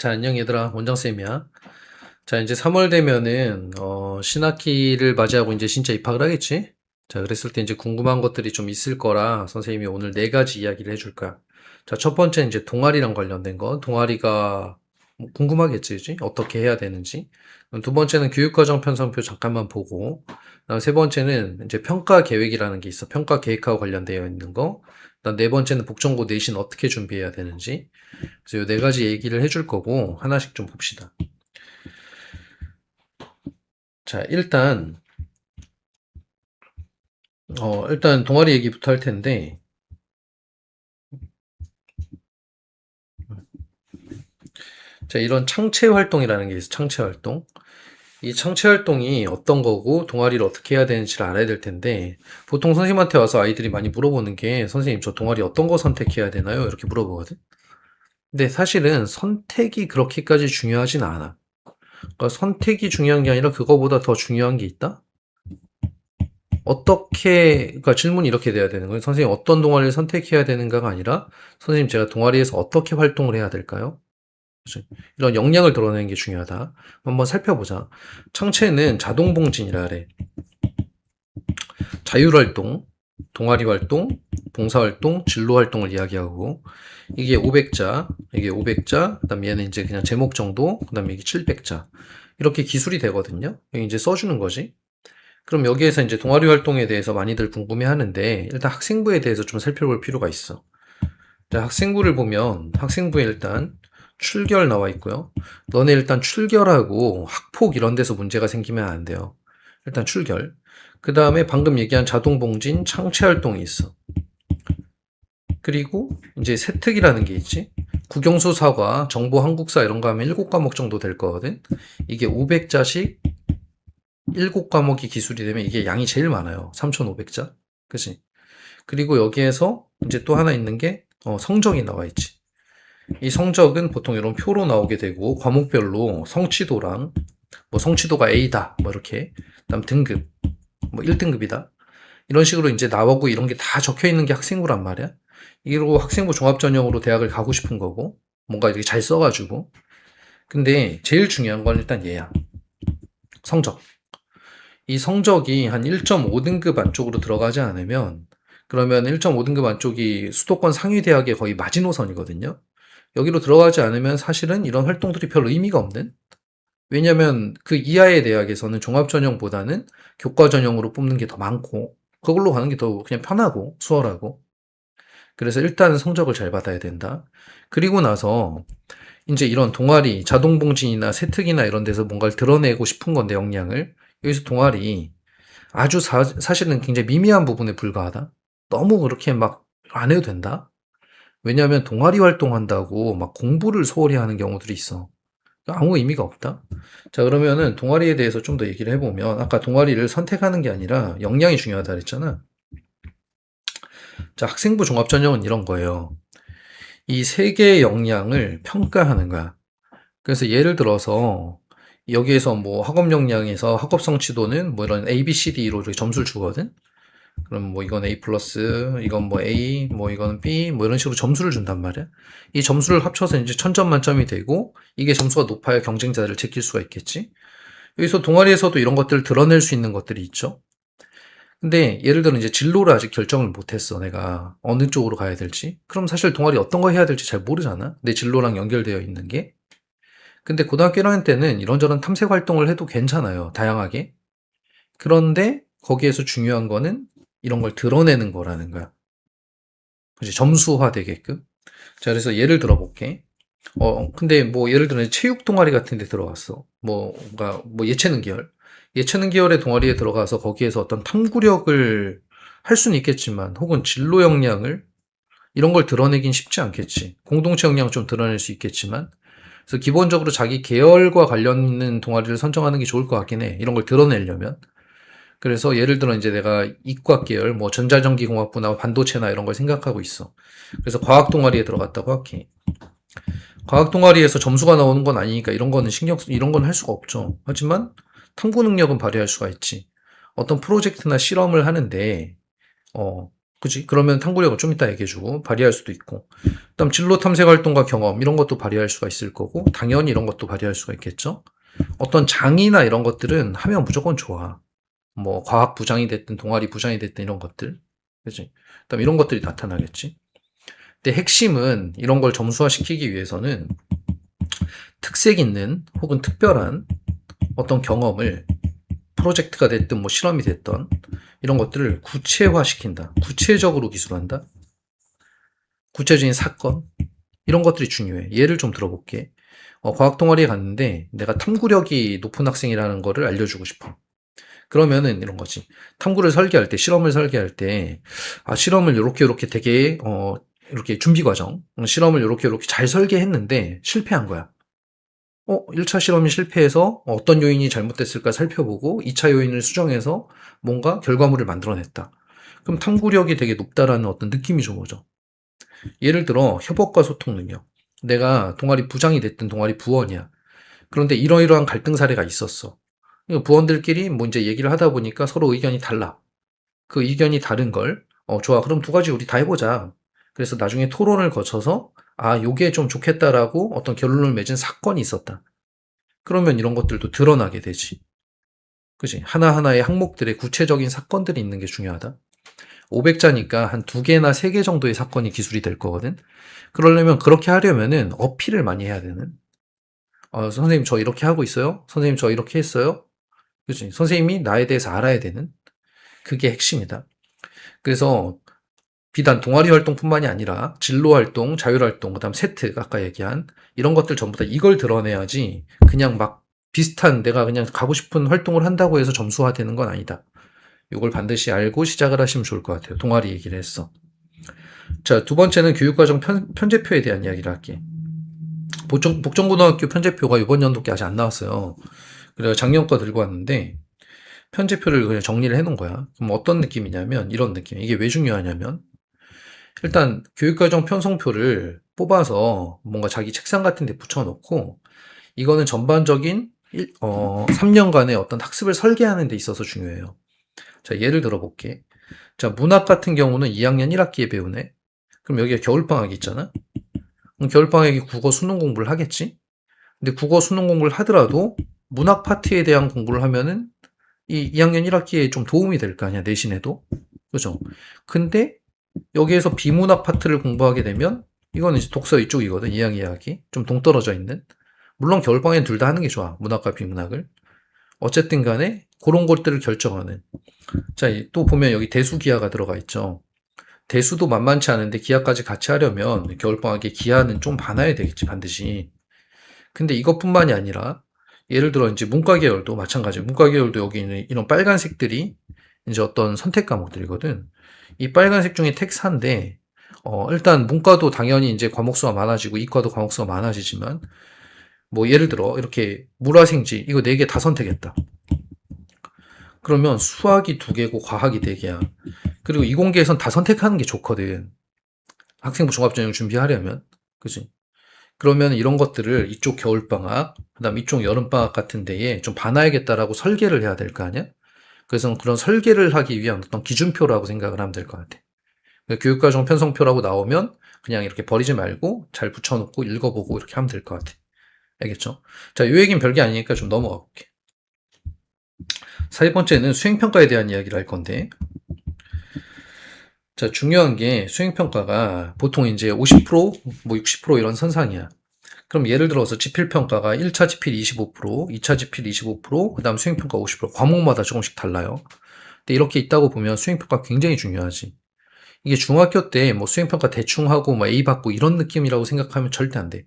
자, 안녕 얘들아. 원장쌤이야. 자, 이제 3월 되면은, 신학기를 맞이하고 이제 진짜 입학을 하겠지? 자, 그랬을 때 이제 궁금한 것들이 좀 있을 거라 선생님이 오늘 네 가지 이야기를 해줄 거야. 자, 첫 번째는 이제 동아리랑 관련된 거. 동아리가 뭐 궁금하겠지, 그지? 어떻게 해야 되는지. 두 번째는 교육과정 편성표 잠깐만 보고. 그다음 세 번째는 이제 평가 계획이라는 게 있어. 평가 계획하고 관련되어 있는 거. 그다음 네 번째는 복정고 내신 어떻게 준비해야 되는지. 그래서 이 네 가지 얘기를 해줄 거고 하나씩 좀 봅시다. 자, 일단 동아리 얘기부터 할 텐데, 자, 이런 창체 활동이라는 게 있어. 창체 활동. 이 창체 활동이 어떤 거고 동아리를 어떻게 해야 되는지를 알아야 될 텐데, 보통 선생님한테 와서 아이들이 많이 물어보는 게, 선생님 저 동아리 어떤 거 선택해야 되나요? 이렇게 물어보거든. 근데 사실은 선택이 그렇게까지 중요하진 않아. 그러니까 선택이 중요한 게 아니라 그거보다 더 중요한 게 있다? 그러니까 질문이 이렇게 돼야 되는 거예요. 선생님 어떤 동아리를 선택해야 되는가가 아니라, 선생님 제가 동아리에서 어떻게 활동을 해야 될까요? 그치? 이런 역량을 드러내는 게 중요하다. 한번 살펴보자. 창체는 자동봉진이라 그래. 자율활동, 동아리활동, 봉사활동, 진로활동을 이야기하고, 이게 500자, 이게 500자, 그 다음에 얘는 이제 그냥 제목 정도, 그 다음에 이게 700자. 이렇게 기술이 되거든요. 여기 이제 써주는 거지. 그럼 여기에서 이제 동아리 활동에 대해서 많이들 궁금해 하는데, 일단 학생부에 대해서 좀 살펴볼 필요가 있어. 자, 학생부를 보면, 학생부에 일단 출결 나와 있고요. 너네 일단 출결하고 학폭 이런 데서 문제가 생기면 안 돼요. 일단 출결. 그 다음에 방금 얘기한 자동봉진 창체 활동이 있어. 그리고 이제 세특이라는 게 있지. 국영수 사과, 정보 한국사 이런 거 하면 7과목 정도 될 거거든. 이게 500자씩 7과목이 기술이 되면 이게 양이 제일 많아요. 3,500자. 그치? 그리고 여기에서 이제 또 하나 있는 게 성적이 나와 있지. 이 성적은 보통 이런 표로 나오게 되고 과목별로 성취도랑 뭐 성취도가 A다 뭐 이렇게, 그다음 등급 뭐 1등급이다 이런 식으로 이제 나오고, 이런 게 다 적혀 있는 게 학생부란 말이야. 이러고 학생부 종합전형으로 대학을 가고 싶은 거고, 뭔가 이렇게 잘 써가지고. 근데 제일 중요한 건 일단 얘야. 성적. 이 성적이 한 1.5등급 안쪽으로 들어가지 않으면, 그러면 1.5등급 안쪽이 수도권 상위 대학의 거의 마지노선이거든요. 여기로 들어가지 않으면 사실은 이런 활동들이 별 의미가 없는? 왜냐면 그 이하의 대학에서는 종합전형보다는 교과전형으로 뽑는 게 더 많고, 그걸로 가는 게 더 그냥 편하고 수월하고. 그래서 일단은 성적을 잘 받아야 된다. 그리고 나서 이제 이런 동아리, 자동봉진이나 세특이나 이런 데서 뭔가를 드러내고 싶은 건데, 역량을. 여기서 동아리 아주 사실은 굉장히 미미한 부분에 불과하다. 너무 그렇게 막 안 해도 된다. 왜냐하면 동아리 활동한다고 막 공부를 소홀히 하는 경우들이 있어. 아무 의미가 없다. 자, 그러면은 동아리에 대해서 좀 더 얘기를 해보면, 아까 동아리를 선택하는 게 아니라 역량이 중요하다 그랬잖아. 자, 학생부 종합전형은 이런 거예요. 이 세 개의 역량을 평가하는 거야. 그래서 예를 들어서 여기에서 뭐 학업 역량에서 학업 성취도는 뭐 이런 A, B, C, D로 이렇게 점수를 주거든. 그럼 뭐 이건 A 플러스, 이건 뭐 A, 뭐 이건 B, 뭐 이런 식으로 점수를 준단 말이야. 이 점수를 합쳐서 이제 1000점 만점이 되고, 이게 점수가 높아야 경쟁자들을 제낄 수가 있겠지. 여기서 동아리에서도 이런 것들을 드러낼 수 있는 것들이 있죠. 근데 예를 들어 이제 진로를 아직 결정을 못했어. 내가 어느 쪽으로 가야 될지. 그럼 사실 동아리 어떤 거 해야 될지 잘 모르잖아. 내 진로랑 연결되어 있는 게. 근데 고등학교 1학년 때는 이런저런 탐색 활동을 해도 괜찮아요. 다양하게. 그런데 거기에서 중요한 거는 이런 걸 드러내는 거라는 거야. 그치? 점수화 되게끔. 자, 그래서 예를 들어 볼게. 근데 뭐 예를 들어 체육 동아리 같은 데 들어갔어. 뭐가 뭐 예체능 계열. 예체능 계열의 동아리에 들어가서 거기에서 어떤 탐구력을 할 수는 있겠지만, 혹은 진로 역량을 이런 걸 드러내긴 쉽지 않겠지. 공동체 역량을 좀 드러낼 수 있겠지만, 그래서 기본적으로 자기 계열과 관련 있는 동아리를 선정하는 게 좋을 것 같긴 해. 이런 걸 드러내려면. 그래서 예를 들어 이제 내가 이과 계열, 뭐 전자전기공학부나 반도체나 이런 걸 생각하고 있어. 그래서 과학 동아리에 들어갔다고 할게. 과학 동아리에서 점수가 나오는 건 아니니까 이런 건 할 수가 없죠. 하지만 탐구 능력은 발휘할 수가 있지. 어떤 프로젝트나 실험을 하는데, 어, 그지? 그러면 탐구력은 좀 이따 얘기해주고 발휘할 수도 있고, 그다음 진로 탐색 활동과 경험 이런 것도 발휘할 수가 있을 거고, 당연히 이런 것도 발휘할 수가 있겠죠. 어떤 장이나 이런 것들은 하면 무조건 좋아. 뭐 과학 부장이 됐든 동아리 부장이 됐든 이런 것들, 그지? 그다음 이런 것들이 나타나겠지. 근데 핵심은 이런 걸 점수화시키기 위해서는 특색 있는 혹은 특별한 어떤 경험을 프로젝트가 됐든 뭐 실험이 됐던 이런 것들을 구체화시킨다. 구체적으로 기술한다. 구체적인 사건 이런 것들이 중요해. 예를 좀 들어볼게. 과학 동아리에 갔는데 내가 탐구력이 높은 학생이라는 거를 알려주고 싶어. 그러면은 이런 거지. 탐구를 설계할 때, 실험을 설계할 때, 실험을 요렇게 되게, 이렇게 준비 과정, 실험을 요렇게 잘 설계했는데 실패한 거야. 1차 실험이 실패해서 어떤 요인이 잘못됐을까 살펴보고 2차 요인을 수정해서 뭔가 결과물을 만들어냈다. 그럼 탐구력이 되게 높다라는 어떤 느낌이 좀 오죠. 예를 들어 협업과 소통 능력. 내가 동아리 부장이 됐든 동아리 부원이야. 그런데 이러이러한 갈등 사례가 있었어. 부원들끼리 뭐 이제 얘기를 하다 보니까 서로 의견이 달라. 그 의견이 다른 걸, 좋아. 그럼 두 가지 우리 다 해보자. 그래서 나중에 토론을 거쳐서, 요게 좀 좋겠다라고 어떤 결론을 맺은 사건이 있었다. 그러면 이런 것들도 드러나게 되지. 그지? 하나하나의 항목들의 구체적인 사건들이 있는 게 중요하다. 500자니까 한 2개나 3개 정도의 사건이 기술이 될 거거든. 그러려면 그렇게 하려면은 어필을 많이 해야 되는. 선생님 저 이렇게 하고 있어요. 선생님 저 이렇게 했어요. 그지? 선생님이 나에 대해서 알아야 되는. 그게 핵심이다. 그래서 비단 동아리 활동뿐만이 아니라 진로 활동, 자율 활동, 그다음 세트 아까 얘기한 이런 것들 전부 다 이걸 드러내야지 그냥 막 비슷한 내가 그냥 가고 싶은 활동을 한다고 해서 점수화되는 건 아니다. 이걸 반드시 알고 시작을 하시면 좋을 것 같아요. 동아리 얘기를 했어. 자, 두 번째는 교육과정 편제표에 대한 이야기를 할게. 복정고등학교 편제표가 이번 연도께 아직 안 나왔어요. 그래서 작년 거 들고 왔는데 편제표를 그냥 정리를 해놓은 거야. 그럼 어떤 느낌이냐면 이런 느낌. 이게 왜 중요하냐면 일단 교육과정 편성표를 뽑아서 뭔가 자기 책상 같은 데 붙여놓고 이거는 전반적인 3년간의 어떤 학습을 설계하는 데 있어서 중요해요. 자, 예를 들어볼게. 자, 문학 같은 경우는 2학년 1학기에 배우네. 그럼 여기가 겨울방학이 있잖아. 그럼 겨울방학에 국어 수능 공부를 하겠지? 근데 국어 수능 공부를 하더라도 문학 파트에 대한 공부를 하면은 이 2학년 1학기에 좀 도움이 될 거 아니야, 내신에도. 그죠? 근데 여기에서 비문학 파트를 공부하게 되면 이거는 이제 독서 이쪽이거든. 이야기 이야기. 좀 동떨어져 있는. 물론 겨울방학엔 둘 다 하는 게 좋아. 문학과 비문학을. 어쨌든 간에 그런 것들을 결정하는. 자, 또 보면 여기 대수기하가 들어가 있죠. 대수도 만만치 않은데 기하까지 같이 하려면 겨울방학에 기하는 좀 많아야 되겠지, 반드시. 근데 이것뿐만이 아니라 예를 들어 이제 문과 계열도 마찬가지. 문과 계열도 여기 있는 이런 빨간색들이 이제 어떤 선택 과목들이거든. 이 빨간색 중에 텍사인데 일단 문과도 당연히 이제 과목 수가 많아지고 이과도 과목 수가 많아지지만 뭐 예를 들어 이렇게 물화생지 이거 4개 다 선택했다. 그러면 수학이 2개고 과학이 4개야. 그리고 이공계에선 다 선택하는 게 좋거든. 학생부 종합전형 준비하려면. 그지? 그러면 이런 것들을 이쪽 겨울방학, 그 다음 이쪽 여름방학 같은 데에 좀 봐놔야겠다라고 설계를 해야 될 거 아니야? 그래서 그런 설계를 하기 위한 어떤 기준표라고 생각을 하면 될 것 같아. 교육과정 편성표라고 나오면 그냥 이렇게 버리지 말고 잘 붙여놓고 읽어보고 이렇게 하면 될 것 같아. 알겠죠? 자, 요 얘기는 별게 아니니까 좀 넘어가 볼게. 세 번째는 수행평가에 대한 이야기를 할 건데, 자, 중요한 게 수행평가가 보통 이제 50%, 뭐 60% 이런 선상이야. 그럼 예를 들어서 지필평가가 1차 지필 25%, 2차 지필 25%, 그 다음 수행평가 50%, 과목마다 조금씩 달라요. 근데 이렇게 있다고 보면 수행평가 굉장히 중요하지. 이게 중학교 때 뭐 수행평가 대충 하고 뭐 A 받고 이런 느낌이라고 생각하면 절대 안 돼.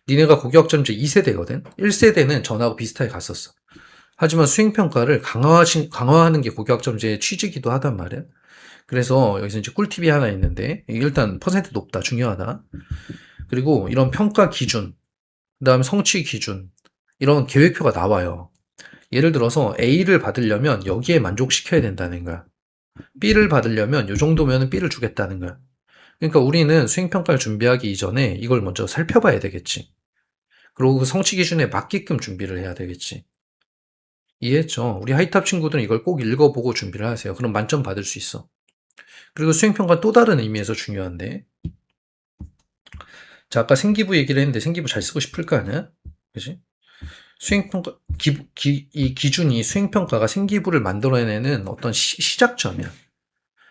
니네가 고교학점제 2세대거든? 1세대는 전하고 비슷하게 갔었어. 하지만 수행평가를 강화하는 게 고교학점제의 취지이기도 하단 말이야. 그래서 여기서 이제 꿀팁이 하나 있는데, 일단 퍼센트 높다, 중요하다. 그리고 이런 평가 기준, 그 다음에 성취 기준, 이런 계획표가 나와요. 예를 들어서 A를 받으려면 여기에 만족시켜야 된다는 거야. B를 받으려면 이 정도면 B를 주겠다는 거야. 그러니까 우리는 수행평가를 준비하기 이전에 이걸 먼저 살펴봐야 되겠지. 그리고 그 성취 기준에 맞게끔 준비를 해야 되겠지. 이해했죠? 우리 하이탑 친구들은 이걸 꼭 읽어보고 준비를 하세요. 그럼 만점 받을 수 있어. 그리고 수행평가 또 다른 의미에서 중요한데, 자, 아까 생기부 얘기를 했는데 생기부 잘 쓰고 싶을 거 아니야? 그지? 수행평가, 이 기준이 수행평가가 생기부를 만들어내는 어떤 시작점이야.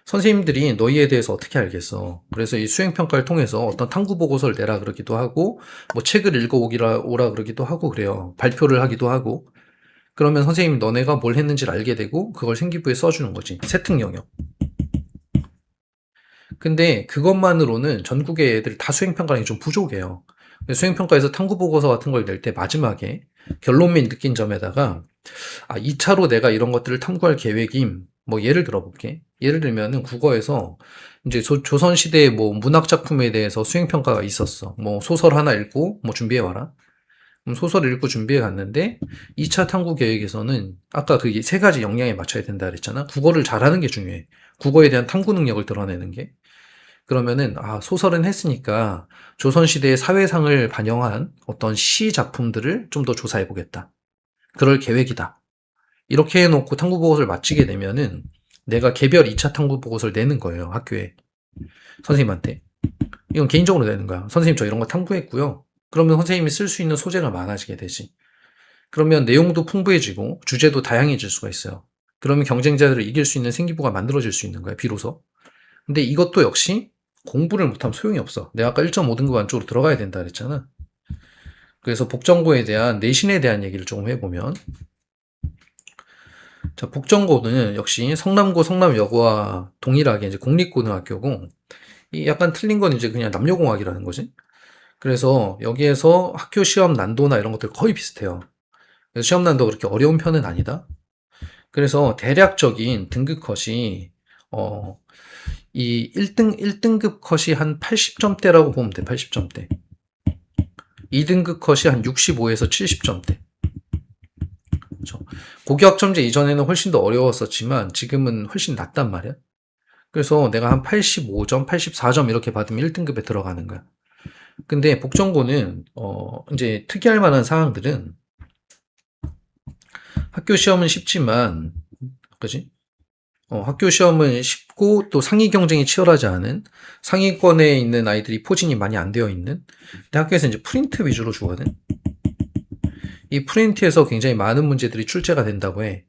선생님들이 너희에 대해서 어떻게 알겠어? 그래서 이 수행평가를 통해서 어떤 탐구보고서를 내라 그러기도 하고, 뭐 책을 오라 그러기도 하고 그래요. 발표를 하기도 하고. 그러면 선생님이 너네가 뭘 했는지를 알게 되고, 그걸 생기부에 써주는 거지. 세특 영역. 근데 그것만으로는 전국의 애들 다 수행평가량이 좀 부족해요. 수행평가에서 탐구보고서 같은 걸 낼 때 마지막에 결론 및 느낀 점에다가 2차로 내가 이런 것들을 탐구할 계획임. 뭐 예를 들어볼게. 예를 들면은 국어에서 이제 조선시대의 뭐 문학작품에 대해서 수행평가가 있었어. 뭐 소설 하나 읽고 뭐 준비해와라. 그럼 소설 읽고 준비해 갔는데 2차 탐구 계획에서는 아까 그 세 가지 역량에 맞춰야 된다 그랬잖아. 국어를 잘하는 게 중요해. 국어에 대한 탐구 능력을 드러내는 게. 그러면은 소설은 했으니까 조선시대의 사회상을 반영한 어떤 시 작품들을 좀 더 조사해 보겠다. 그럴 계획이다. 이렇게 해놓고 탐구보고서를 마치게 되면은 내가 개별 2차 탐구보고서를 내는 거예요. 학교에. 선생님한테. 이건 개인적으로 내는 거야. 선생님 저 이런 거 탐구했고요. 그러면 선생님이 쓸 수 있는 소재가 많아지게 되지. 그러면 내용도 풍부해지고 주제도 다양해질 수가 있어요. 그러면 경쟁자들을 이길 수 있는 생기부가 만들어질 수 있는 거야. 비로소. 근데 이것도 역시 공부를 못하면 소용이 없어. 내가 아까 1.5등급 안쪽으로 들어가야 된다 그랬잖아. 그래서 복정고에 대한 내신에 대한 얘기를 조금 해보면, 자, 복정고는 역시 성남고, 성남여고와 동일하게 이제 공립고등학교고, 이 약간 틀린 건 이제 그냥 남녀공학이라는 거지. 그래서 여기에서 학교 시험 난도나 이런 것들 거의 비슷해요. 그래서 시험 난도가 그렇게 어려운 편은 아니다. 그래서 대략적인 등급 컷이 이 1등급 컷이 한 80점대라고 보면 돼. 80점대. 2등급 컷이 한 65에서 70점대. 그렇죠. 고교학점제 이전에는 훨씬 더 어려웠었지만 지금은 훨씬 낫단 말이야. 그래서 내가 한 85점, 84점 이렇게 받으면 1등급에 들어가는 거야. 근데 복정고는 이제 특이할 만한 사항들은 학교 시험은 쉽지만, 그지? 학교 시험은 쉽고 또 상위 경쟁이 치열하지 않은 상위권에 있는 아이들이 포진이 많이 안 되어 있는. 근데 학교에서 이제 프린트 위주로 주거든. 이 프린트에서 굉장히 많은 문제들이 출제가 된다고 해.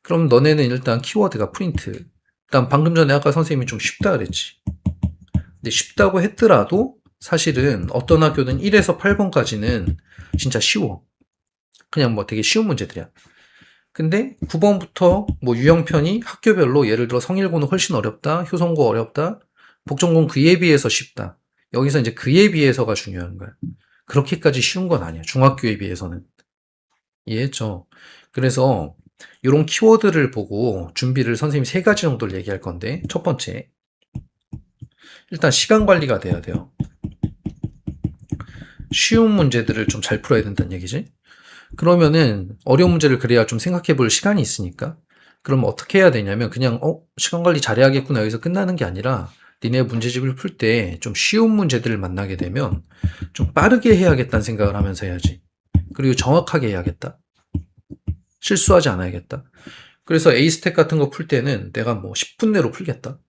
그럼 너네는 일단 키워드가 프린트. 일단 방금 전에 아까 선생님이 좀 쉽다 그랬지. 근데 쉽다고 했더라도 사실은 어떤 학교든 1에서 8번까지는 진짜 쉬워. 그냥 뭐 되게 쉬운 문제들이야. 근데 9번부터 뭐 유형편이 학교별로 예를 들어 성일고는 훨씬 어렵다, 효성고 어렵다, 복정고는 그에 비해서 쉽다. 여기서 이제 그에 비해서가 중요한 거야. 그렇게까지 쉬운 건 아니야. 중학교에 비해서는. 이해했죠? 그래서 이런 키워드를 보고 준비를 선생님 세 가지 정도를 얘기할 건데, 첫 번째, 일단 시간 관리가 돼야 돼요. 쉬운 문제들을 좀 잘 풀어야 된다는 얘기지. 그러면은 어려운 문제를 그래야 좀 생각해 볼 시간이 있으니까. 그럼 어떻게 해야 되냐면 그냥 시간 관리 잘해야겠구나 여기서 끝나는 게 아니라 니네 문제집을 풀 때 좀 쉬운 문제들을 만나게 되면 좀 빠르게 해야겠다는 생각을 하면서 해야지. 그리고 정확하게 해야겠다. 실수하지 않아야겠다. 그래서 A스택 같은 거 풀 때는 내가 뭐 10분 내로 풀겠다.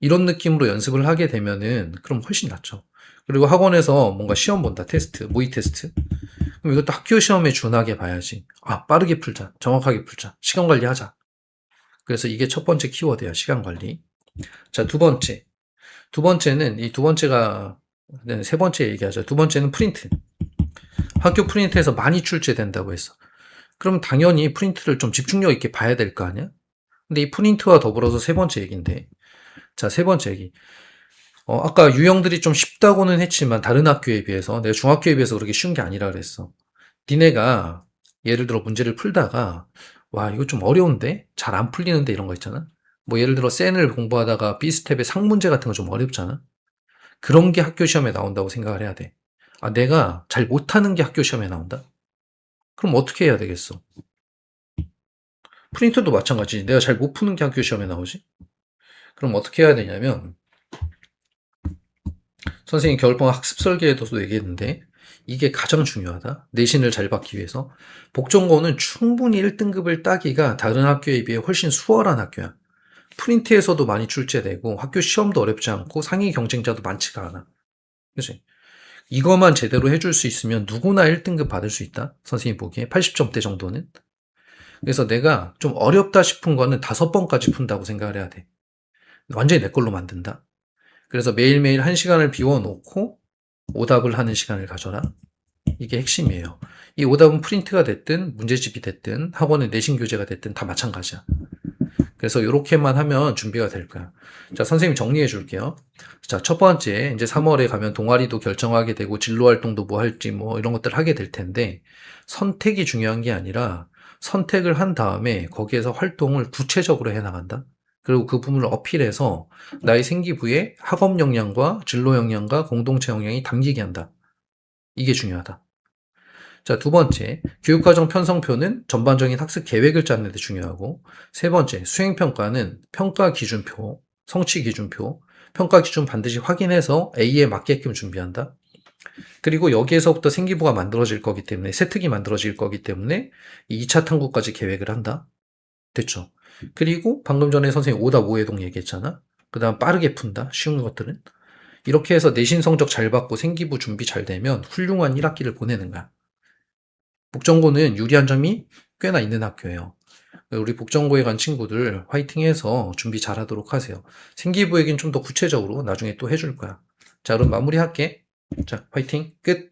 이런 느낌으로 연습을 하게 되면은 그럼 훨씬 낫죠. 그리고 학원에서 뭔가 시험 본다. 테스트, 모의 테스트. 그럼 이것도 학교 시험에 준하게 봐야지. 빠르게 풀자. 정확하게 풀자. 시간 관리하자. 그래서 이게 첫 번째 키워드야. 시간 관리. 자, 두 번째. 두 번째는 이 두 번째가 세 번째 얘기하자. 두 번째는 프린트. 학교 프린트에서 많이 출제된다고 했어. 그럼 당연히 프린트를 좀 집중력 있게 봐야 될 거 아니야? 근데 이 프린트와 더불어서 세 번째 얘기인데. 자, 세 번째 얘기. 아까 유형들이 좀 쉽다고는 했지만 다른 학교에 비해서 내가 중학교에 비해서 그렇게 쉬운 게 아니라 그랬어. 니네가 예를 들어 문제를 풀다가 와 이거 좀 어려운데 잘 안 풀리는데 이런 거 있잖아. 뭐 예를 들어 센을 공부하다가 B스텝의 상문제 같은 거 좀 어렵잖아. 그런 게 학교 시험에 나온다고 생각을 해야 돼. 내가 잘 못하는 게 학교 시험에 나온다? 그럼 어떻게 해야 되겠어? 프린터도 마찬가지. 내가 잘 못 푸는 게 학교 시험에 나오지? 그럼 어떻게 해야 되냐면 선생님 겨울방학 학습 설계에서도 얘기했는데 이게 가장 중요하다. 내신을 잘 받기 위해서. 복정고는 충분히 1등급을 따기가 다른 학교에 비해 훨씬 수월한 학교야. 프린트에서도 많이 출제되고 학교 시험도 어렵지 않고 상위 경쟁자도 많지가 않아. 그치? 이거만 제대로 해줄 수 있으면 누구나 1등급 받을 수 있다. 선생님 보기에 80점대 정도는. 그래서 내가 좀 어렵다 싶은 거는 5번까지 푼다고 생각을 해야 돼. 완전히 내 걸로 만든다. 그래서 매일매일 1시간을 비워놓고 오답을 하는 시간을 가져라. 이게 핵심이에요. 이 오답은 프린트가 됐든 문제집이 됐든 학원의 내신 교재가 됐든 다 마찬가지야. 그래서 이렇게만 하면 준비가 될 거야. 자, 선생님 정리해 줄게요. 자, 첫 번째, 이제 3월에 가면 동아리도 결정하게 되고 진로 활동도 뭐 할지 뭐 이런 것들 하게 될 텐데 선택이 중요한 게 아니라 선택을 한 다음에 거기에서 활동을 구체적으로 해 나간다. 그리고 그 부분을 어필해서 나의 생기부에 학업 역량과 진로 역량과 공동체 역량이 담기게 한다. 이게 중요하다. 자, 두 번째, 교육과정 편성표는 전반적인 학습 계획을 짜는 데 중요하고, 세 번째, 수행평가는 평가 기준표, 성취 기준표, 평가 기준 반드시 확인해서 A에 맞게끔 준비한다. 그리고 여기에서부터 생기부가 만들어질 거기 때문에, 세특이 만들어질 거기 때문에 이 2차 탐구까지 계획을 한다. 됐죠? 그리고 방금 전에 선생님 오답 오해동 얘기했잖아. 그 다음 빠르게 푼다. 쉬운 것들은. 이렇게 해서 내신 성적 잘 받고 생기부 준비 잘 되면 훌륭한 1학기를 보내는 거야. 북정고는 유리한 점이 꽤나 있는 학교예요. 우리 북정고에 간 친구들 화이팅해서 준비 잘하도록 하세요. 생기부 얘기는 좀 더 구체적으로 나중에 또 해줄 거야. 자, 그럼 마무리할게. 자, 화이팅 끝.